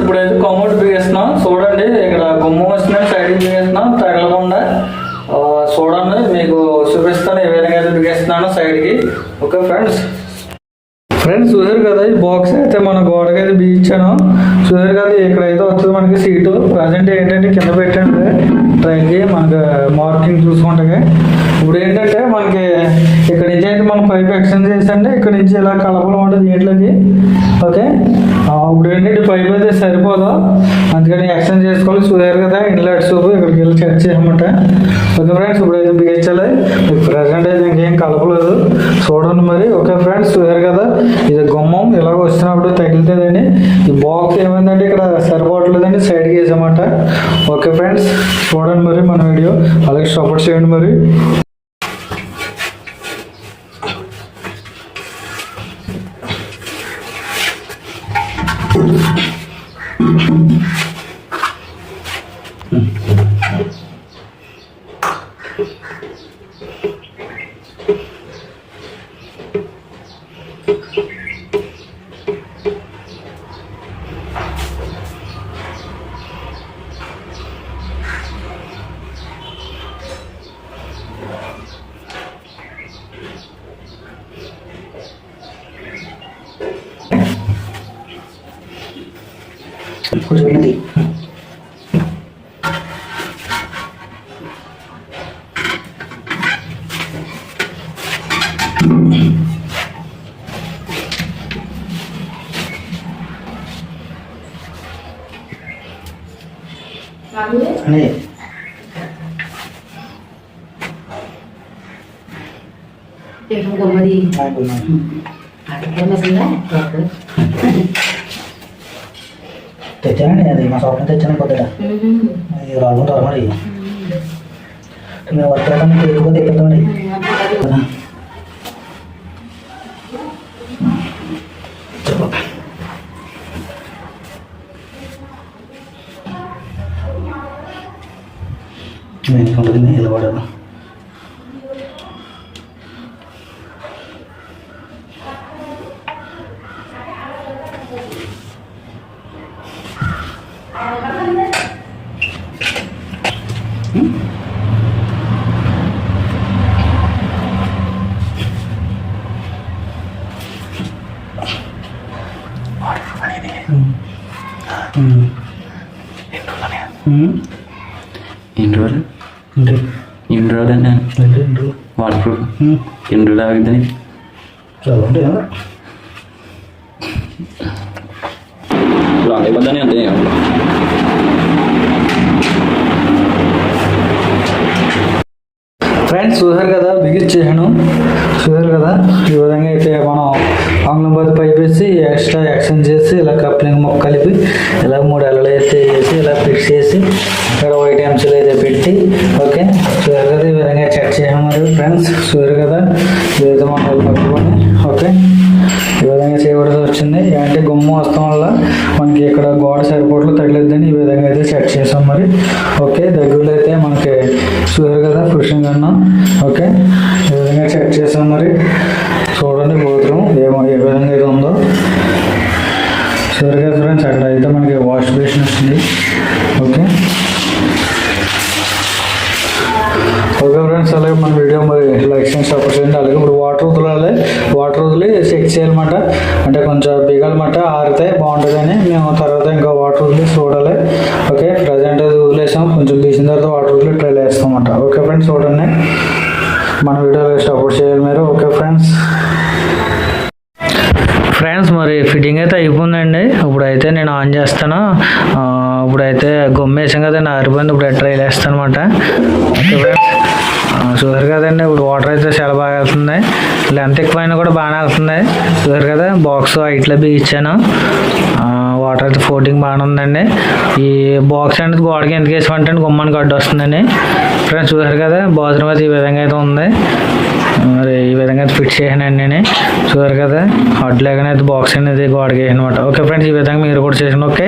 ఇప్పుడైతే కమోడ్ బిగేస్తున్నాం చూడండి. ఇక్కడ గుమ్మం వస్తున్నాయి, సైడ్కి బిగేస్తున్నాం తగలకుండా. చూడండి మీకు చూపిస్తాను ఏ విధంగా అయితే బిగేస్తున్నాను సైడ్కి. ఓకే ఫ్రెండ్స్ చూసారు కదా, ఈ బాక్స్ అయితే మన గోడకి అయితే బిగించాను. చూసారు కదా, ఇక్కడైతే వస్తుంది మనకి సీటు. ప్రజెంట్ ఏంటంటే కింద పెట్టండి ట్రైన్కి మనకి మార్కింగ్ చూసుకుంటే. ఇప్పుడు ఏంటంటే మనకి ఇక్కడ నుంచి అయితే మనం పైప్ ఎక్స్టెండ్ చేసండి, ఇక్కడ నుంచి ఇలా కలపడం ఉంటుంది దీంట్లోకి. ఓకే, ఇప్పుడు ఏంటంటే పైప్ అయితే సరిపోదు, అందుకని ఎక్స్టెండ్ చేసుకోవాలి. చూసారు కదా ఇన్లెట్ సూప్ ఇక్కడికి వెళ్ళి చెక్ చేయమంట. ఓకే ఫ్రెండ్స్, ఇప్పుడైతే బిగించాలి. ప్రజెంట్ అయితే ఇంకేం కలపలేదు చూడండి మరి. ఓకే ఫ్రెండ్స్, చూసారు కదా ఇది గుమ్మం ఇలాగ వస్తున్నప్పుడు తగిలితుందండి. ఈ బాక్స్ ఏమైందంటే ఇక్కడ సరిపోవట్లేదండి, సైడ్కి వేసామంట. ఓకే ఫ్రెండ్స్, చూడండి మరి మన వీడియో, అలాగే సపోర్ట్ చేయండి మరి. కూర్చోండి. అని తెచ్చానండి, అది మా షాప్ తెచ్చాను కొద్దిగా. రాళ్ళు తరమడి మేము వర్క్ మీకు ఎక్కువ తెప్పిద్దామండి. ఉంటుంది నిలబడను. ఎన్ని రోజులు వాటర్ ప్రూఫ్ ఎన్ని రోజులు ఆగుతుంది? చాలా ఉంటాయి లాంగ్ అయిపోద్దని అంతే. ఫ్రెండ్స్ చూసారు కదా బిగించేసాను. చూసారు కదా ఈ విధంగా అయితే మనం ఆంగ్లం బద్ద పైప్ వేసి ఎక్స్ట్రా ఎక్స్టెండ్ చేసి ఇలా కప్లింగ్ మొక్క కలిపి ఇలా 3 ఎల్లలు అయితే వేసి ఇలా ఫిక్స్ చేసి ఇక్కడ వైట్ ఎంసీలు అయితే పెట్టి. ఓకే, చూసారు కదా ఈ విధంగా చెక్ చేసాము మరి ఫ్రెండ్స్. చూసారు కదా ఇదైతే మనం పట్టుకొని. ఓకే, ఈ విధంగా చేయబడి వచ్చింది. అంటే గుమ్మం వస్తాం వల్ల మనకి ఇక్కడ గోడ సరిపోట్లు తగిలిద్దని ఈ విధంగా అయితే సెట్ చేసాం మరి. ఓకే, దగ్గరలో అయితే మనకి చూసారు కదా పుషింగ్ అన్నాం. ఓకే, ఈ విధంగా సెట్ చేసాం మరి. చూడండి బాత్రూమ్ ఏ విధంగా అయితే ఉందో. చూసారు కదా ఫ్రెండ్స్, అక్కడ అయితే మనకి వాష్ బేసిన్ వస్తుంది. ఓకే ఫ్రెండ్స్, అలాగే మన వీడియో మరి లైక్ చేయండి, సపోర్ట్ చేయండి. అలాగే ఇప్పుడు వాటర్ వదిలి చెక్ చేయాలన్నమాట. అంటే కొంచెం బిగాలన్నమాట, ఆరితే బాగుంటుందని మేము తర్వాత ఇంకా వాటర్ వదిలి చూడాలి. ఓకే, ప్రజెంట్ అది వదిలేసాం, కొంచెం తీసిన తర్వాత వాటర్ వదిలి ట్రైల్ వేస్తాం అన్నమాట. ఓకే ఫ్రెండ్స్, చూడండి మన వీడియోలో సపోర్ట్ చేయాలి మీరు. ఓకే ఫ్రెండ్స్ మరి ఫిట్టింగ్ అయితే అయిపోయిందండి. ఇప్పుడైతే నేను ఆన్ చేస్తాను. ఇప్పుడైతే గొమ్మేసాం కదండి, ఆరిపోయింది. ఇప్పుడు ట్రైల్ వేస్తాను అనమాట. ఓకే ఫ్రెండ్స్, చూసారు కదండి ఇప్పుడు వాటర్ అయితే చాలా బాగా వెళ్తుంది. లెంత్ ఎక్కువైనా కూడా బాగానే వెళ్తుంది. చూసారు కదా బాక్స్ హైట్లో బిగించాను. వాటర్ అయితే ఫోటింగ్ బాగానే ఉందండి. ఈ బాక్స్ అనేది గోడకి ఎందుకు వేసామంటే గుమ్మానికి అడ్డు వస్తుందని. ఫ్రెండ్స్ చూసారు కదా బాత్రూమ్ అయితే ఈ విధంగా అయితే ఉంది. మరి ఈ విధంగా ఫిట్ చేసానండి నేను. చూసారు కదా అడ్డు లేకనే అయితే బాక్స్ అనేది గోడకి వేసాను అనమాట. ఓకే ఫ్రెండ్స్, ఈ విధంగా మీరు కూడా చేసాను. ఓకే.